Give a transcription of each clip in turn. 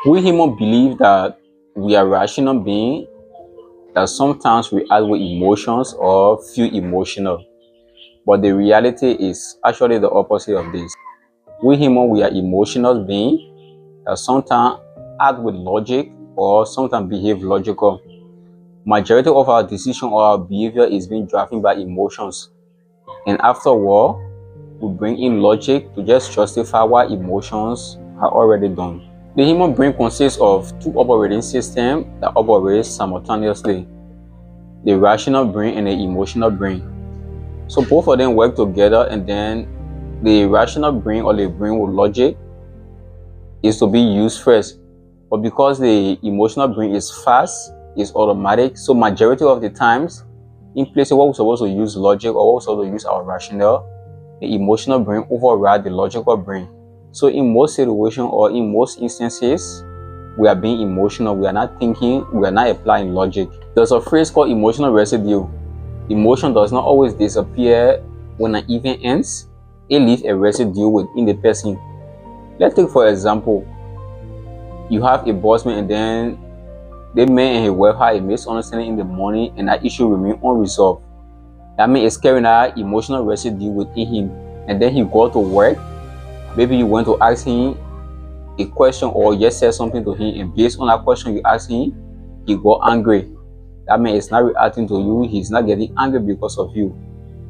We humans believe that we are rational beings that sometimes react with emotions or feel emotional. But the reality is actually the opposite of this. We humans, we are emotional beings that sometimes act with logic or sometimes behave logical. Majority of our decision or our behavior is being driven by emotions. And after all, we bring in logic to just justify what emotions are already done. The human brain consists of two operating systems that operate simultaneously, the rational brain and the emotional brain. So both of them work together, and then the rational brain or the brain with logic is to be used first. But because the emotional brain is fast, it's automatic, so majority of the times, in places where we're supposed to use logic or we're supposed to use our rational, the emotional brain override the logical brain. So in most situations or in most instances, we are being emotional, we are not thinking, we are not applying logic. There's a phrase called emotional residue. Emotion does not always disappear when an event ends. It leaves a residue within the person. Let's take for example, you have a bossman and then the man and his wife had a misunderstanding in the morning and that issue remains unresolved. That means it's carrying that emotional residue within him. And then he got to work. Maybe you went to ask him a question or just said something to him, and based on that question you asked him, he got angry. That means he's not reacting to you, he's not getting angry because of you,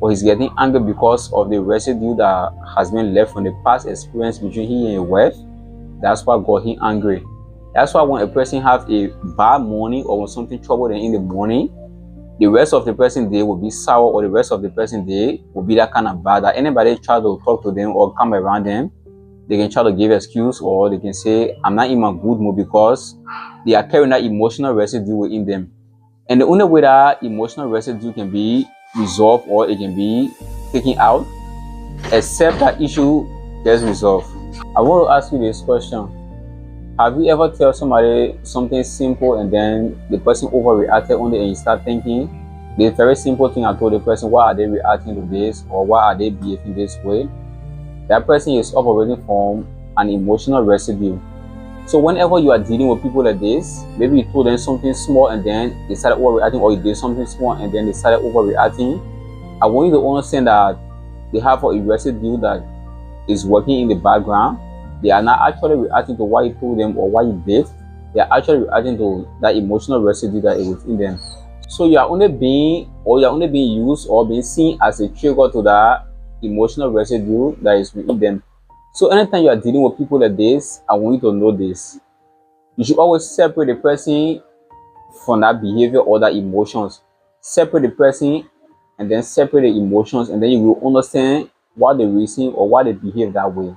but he's getting angry because of the residue that has been left from the past experience between he and his wife. That's what got him angry. That's why when a person have a bad morning or when something troubled them in the morning, the rest of the person day will be sour, or the rest of the person day will be that kind of bad that anybody try to talk to them or come around them, they can try to give excuse or they can say, I'm not in my good mood, because they are carrying that emotional residue within them. And the only way that emotional residue can be resolved or it can be taken out, except that issue gets resolved. I want to ask you this question. Have you ever tell somebody something simple and then the person overreacted on it and you start thinking, the very simple thing I told the person, why are they reacting to this or why are they behaving this way? That person is operating from an emotional residue. So whenever you are dealing with people like this, maybe you told them something small and then they started overreacting, or you did something small and then they started overreacting, I want you to understand that they have a residue that is working in the background. They are not actually reacting to what you told them or what you did. They are actually reacting to that emotional residue that is within them. So you are only being used or being seen as a trigger to that emotional residue that is within them. So anytime you are dealing with people like this, I want you to know this. You should always separate the person from that behavior or that emotions. Separate the person and then separate the emotions, and then you will understand why they reason or why they behave that way.